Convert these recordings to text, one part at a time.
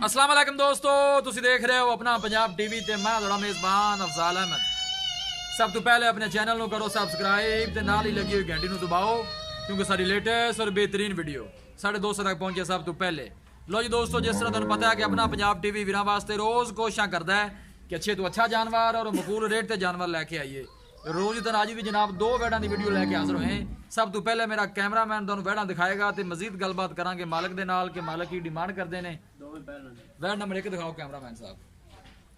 अस्सलाम वालेकुम दोस्तों, तुसी देख रहे हो अपना पंजाब टीवी ते मैं थोड़ा मेज़बान अफजाल अहमद। सब तो पहले अपने चैनल को करो सब्सक्राइब ते नाल ही लगी हुई घंटी दबाओ क्योंकि सारी लेटेस्ट और बेहतरीन वीडियो साढ़े दोस्तों तक पहुंचे सब तो पहले। लो जी दोस्तों, जिस तरह तुम पता है कि अपना पंजाब टीवी वीरां वास्ते रोज़ कोशिश करता है कि अच्छे तो अच्छा जानवर और मकबूल रेट ते जानवर लैके आइए। रोज़ ही आज भी जनाब दो वैड़ा की वीडियो लैके हाजिर होए। सब तो पहले मेरा कैमरामैन तुहानू वैड़ा दिखाएगा तो मजीद गलबात करांगे मालिक दे नाल कि मालिक की डिमांड करते हैं। वैड़ नंबर 1 दिखाओ कैमरामैन साहब।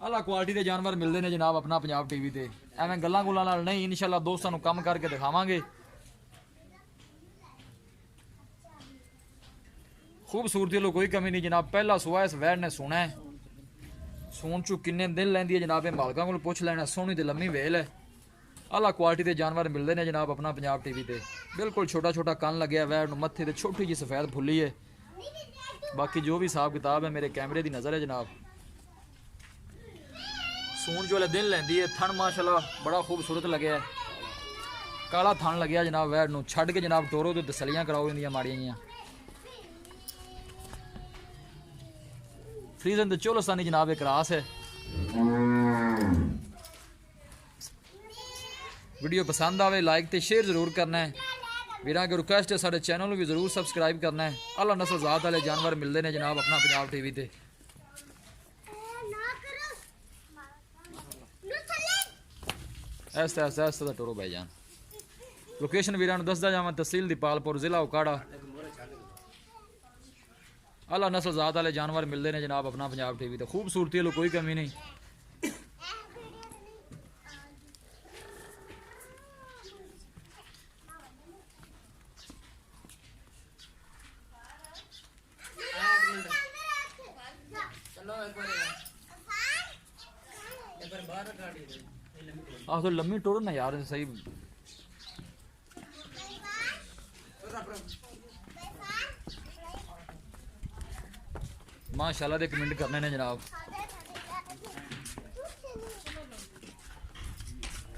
अला क्वालिटी के जानवर मिलते हैं जनाब अपना पंजाब टीवी ते, एवं गल्लां गुल्लां नाल नहीं, इंशाल्लाह दोस्तां नू कम करके दिखावांगे। खूबसूरती लो कोई कमी नहीं जनाब। पहला सुआ इस वैड़ ने सोना है, सून चू किन्ने दिन लैंदी है जनाब, मालकां कोल पुछ लेना। सोहनी ते लम्मी वेल है। अला क्वालिटी के जानवर मिलते हैं जनाब अपना पंजाब टीवी ते। बिल्कुल छोटा छोटा कन लग्या वैड़ नू, मत्थे ते छोटी जी सफेद फुल्ली है। बाकी जो भी हिसाब किताब है मेरे कैमरे की नज़र है जनाब। सून जो दिन लैंदी है। थन माशाल्लाह बड़ा खूबसूरत लगे है, काला थन लग्या जनाब वैड़ नू। छड़ के जनाब टोरो तो तसलियां कराओ इंदियां माड़ियां जियां। फ्रीजन तो चोलस्तानी जनाब एक रास है। वीडियो पसंद आवे लाइक तो शेयर जरूर करना है। वीरां की रिक्वेस्ट है साढ़े चैनल को भी जरूर सबसक्राइब करना है। अल्लाह नस्ल ज़ात वाले जानवर मिलते हैं जनाब अपना पंजाब टीवी ते। ऐसा ऐसा ऐसा टोरो भाईजान। लोकेशन वीरां नू दसदा जावां, तहसील दीपालपुर, जिला उकाड़ा। अल्लाह नस्ल ज़ात वाले जानवर मिलते हैं जनाब अपना पंजाब टीवी ते। खूबसूरती लो कोई कमी नहीं। तो लम्मी टोर ना यार सही। माशाल्लाह दे कमेंट करने ने जनाब।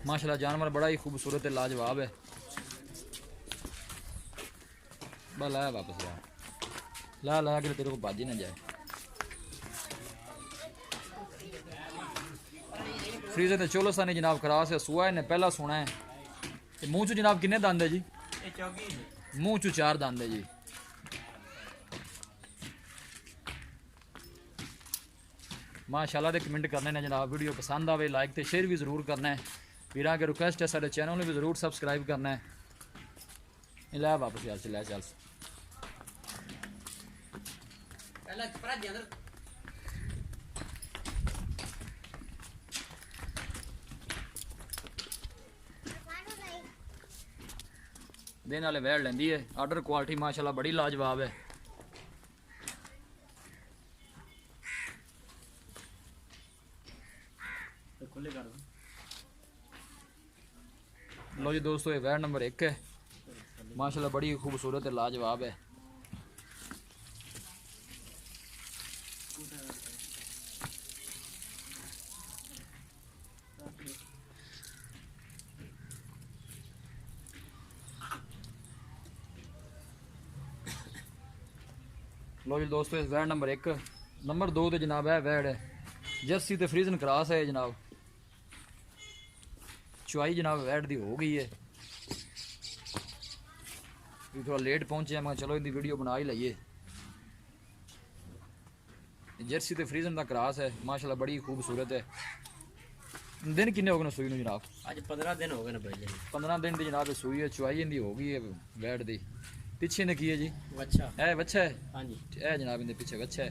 माशाल्लाह जानवर बड़ा ही खूबसूरत है, लाजवाब है। बस लाया वापस ला ला के तेरे को बाजी ना जाए। फ्रीजर ते चोलस्तानी जनाब खरास है। सुआ ने पहला सोना है। मुंह चू जनाब किन्ने दंद है जी? मुंह चू 4 दंद है जी। माशाल्लाह दे कमेंट करने ने जनाब। वीडियो पसंद आवे लाइक तो शेयर भी जरूर करना है। वीरां के रिक्वेस्ट है सारे चैनल भी जरूर सबसक्राइब करना है। ला वापस यार चला चल। देने वाले वैड़ लेंदी है। आर्डर क्वालिटी माशाल्लाह बड़ी लाजवाब है। लो जी दोस्तों, ये वैड़ नंबर 1 है। माशाल्लाह बड़ी खूबसूरत है, लाजवाब है। लो जी दोस्तों, इस वैड़ नंबर 1 नंबर 2 तो जनाब है वैड़ है जर्सी तो फ्रीजन क्रॉस है जनाब। चुआई जनाब वैड़ दी हो गई है। थोड़ा लेट पहुंचे, मैं चलो इनकी वीडियो बना ही लईए। जर्सी तो फ्रीजन का क्रॉस है, माशाल्लाह बड़ी खूबसूरत है। दिन किन्ने हो गए सूई नू जनाब? आज 15 दिन हो गए ना भाई। 15 दिन की जनाब सूई है। चुआई इनकी हो गई है वैड़ दी। पीछे ने की है जी? अच्छा है बच्चा है। हाँ जी, है जनाब इनके पीछे बच्चा है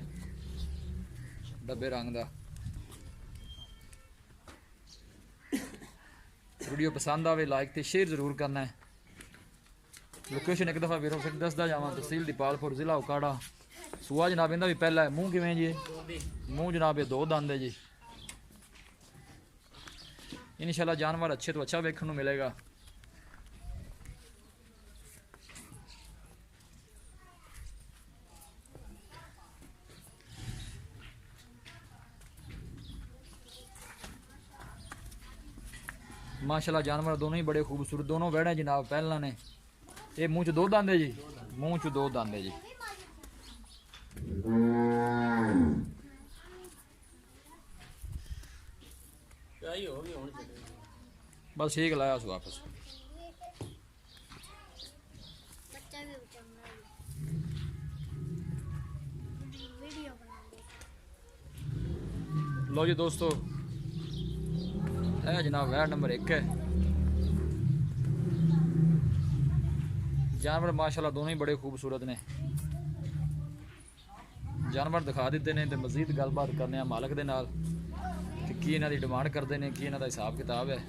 डब्बे रंग का। वीडियो पसंद आवे लाइक तो शेयर जरूर करना है। लोकेशन एक दफ़ा वीरों फिर दसदा जावां, तहसील दीपालपुर, जिला उकाड़ा। सुआ जनाब इनका भी पहला है। मुँह किवें जी? मुँह जनाब ये 2 दंद है जी। इंशाल्लाह जानवर अच्छे तो अच्छा वेखने को मिलेगा। माशाल्लाह जानवर दोनों ही बड़े खूबसूरत, दोनों वैड़ हैं जनाब। पहला ने ये मुँह च 2 दंद है जी, मुँह च 2 दंद है जी। बस ठीक लाया उस वापस। बच्चा भी चंगा वीडियो बना लो जी दोस्तों, है जनाब वैट नंबर 1 है। जानवर माशाल्लाह दोनों ही बड़े खूबसूरत ने। जानवर दिखा दिते ने तो मजीद गलबात करने मालक दे नाल कि की इन्हां दी डिमांड करते हैं, की इन्हां दा हिसाब किताब है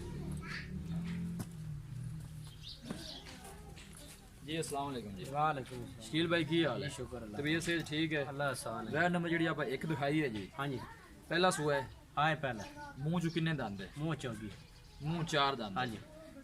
जी। अस्सलाम वालेकुम जी। वालेकुम शकील भाई की हाल है? शुक्र अल्लाह तबीयत से ठीक है? अल्लाह आसान है। वैट नंबर जी आप 1 दिखाई है जी, हाँ जी पहला सूआ है। हाँ पहला मूँह चो किन्ने दंद है? मुँह चौकी। मूँह 4 दंद। हाँ जी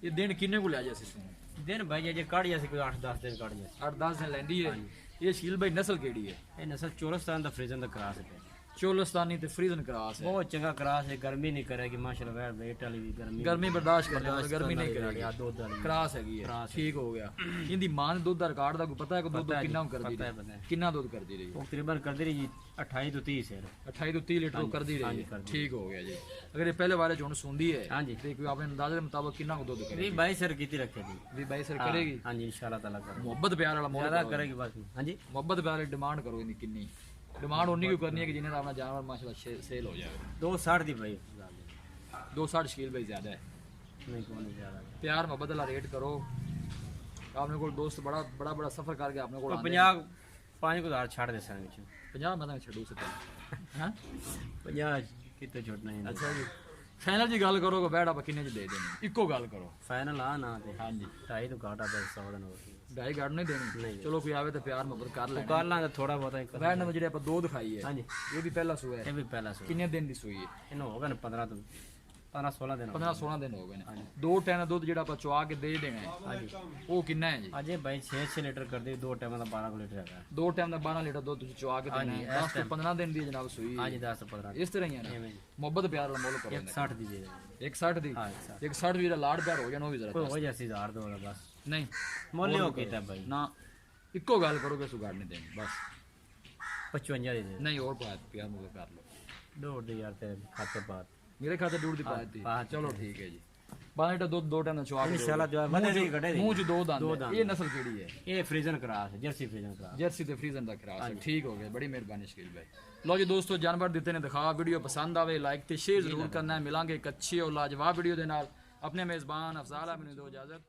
ये दिन किन्ने को लै जासी सूं? दिन भाई जे कट जैसे कोई 8-10 दिन कट जैसे। 8-10 दिन लैंदी है। हाँ जी। ये शकील भाई नस्ल केड़ी है? ये नस्ल चोरस्तान का फ्रीजन का क्रास है। चोलस्तानी ते फ्रीजन क्रॉस है। बहुत चंगा क्रास है, गर्मी नहीं करेगी माशाल्लाह। वैट वेट वाली भी गर्मी बर्दाश्त करने वाली, गर्मी नहीं करेगी। करेगी। दूध वाली क्रॉस हैगी है, ठीक हो गया। इंदी मां ने दुध दा रिकॉर्ड दा कोई पता है कि दुध पता है किन्ना जी, करदी पता है, रही? पता है। किन्ना दुध करदी रही? वो तकरीबन कर दी रही जी 28 तो 30 है। 28 तो 30 लीटर हाँ जी, करदी हाँ रही जी, है, कर दी। ठीक हो गया जी। अगर ये पहले वाले जोन सुनदी है हाँ जी। तो कोई अपने अंदाजे के मुताबिक किन्ना को दुध भी करेगी? 22 सर की रखे थी। भी 22 सर करेगी। हाँ जी इंशाल्लाह ताला करेगी। मोहब्बत प्यार वाला मोल ज्यादा करो। करेगी बस। हाँ जी मोहब्बत प्यार वाली डिमांड करो, इनकी किन्नी डिमांड उन्नी क्यों करनी है कि जिन्हें अपना जानवर माशाल्लाह सेल हो जाए। 260 दी भाई। 260 शकील भाई ज्यादा है। नहीं कौन नहीं ज्यादा। प्यार मोहब्बत वाला रेट करो। आपने को दोस्त बड़ा बड़ा बड़ा सफर करके आपने को तो 50 छाड़ दे सर विच। 50 मैं छड़ू सकता हां 50 कितने छुटना है। अच्छा जी फाइनल जी गल करो बैठ आप किन्ने च दे देनी? इको गल करो फाइनल आ ना दे। हाँ जी 2.5 तो घाटा पे 100 दिन हो गए। 2.5 गाड़ नहीं देनी? नहीं। चलो कोई आवे तो प्यार मोहब्बत कर ले। कर लांगे थोड़ा बहुत ही। बैठ नंबर जेडे आप दो दिखाई है। हाँ जी ये भी पहला सूआ है। ये भी पहला सो। किन्ने दिन दी सूई है? इन्हों हो गए ना 15-16 दिन। 15-16 दिन हो गए ने। दो टाइम का दुध जेड़ा आप चुआ के दे देना है हाँ जी वो किन्ना है जी? अजय भाई 6 लीटर कर दी। 2 टाइम का 12 लीटर है। दो टाइम का 12 लीटर दुध तुझे चुआ के हाँ देना जी, है। इस 10 से 15 दिन दी जनाब सूई हाँ है। जी 10-15 इस तरह ही है ना एवं। मोहब्बत प्यार वाला मोल करो। 160 दीजिए। 160 दी हाँ 160 160 भी लाड़ प्यार हो जाना वो भी जरा कोई हो जैसी 1000 दो बस। नहीं मोल हो कीता भाई ना इको गल करो कि सुगाड़ नहीं देनी बस 55 दे दे। नहीं और प्यार मुझे कर लो। दौड़ दे यार तेरे खाते पात। मेरे खाते दूर दी पाती हाँ, चलो ठीक है जी। 12 लीटर दूध दो टाइम चुआ के इंशाल्लाह जो है मदे नहीं घटे दी। मुंह च दो दो दांत दांत। ये नस्ल केड़ी है? ये फ्रीजन क्रास है, जर्सी फ्रीजन क्रास। जर्सी ते फ्रीजन दा क्रास है। ठीक हो गया, बड़ी मेहरबानी शकील भाई। लो जी दोस्तों जानवर दिते ने दिखा। वीडियो पसंद आवे लाइक ते शेयर जरूर करना है। मिलांगे एक अच्छी और लाजवाब वीडियो दे नाल। अपने मेजबान अफजाल अहमद ने दो इजाजत।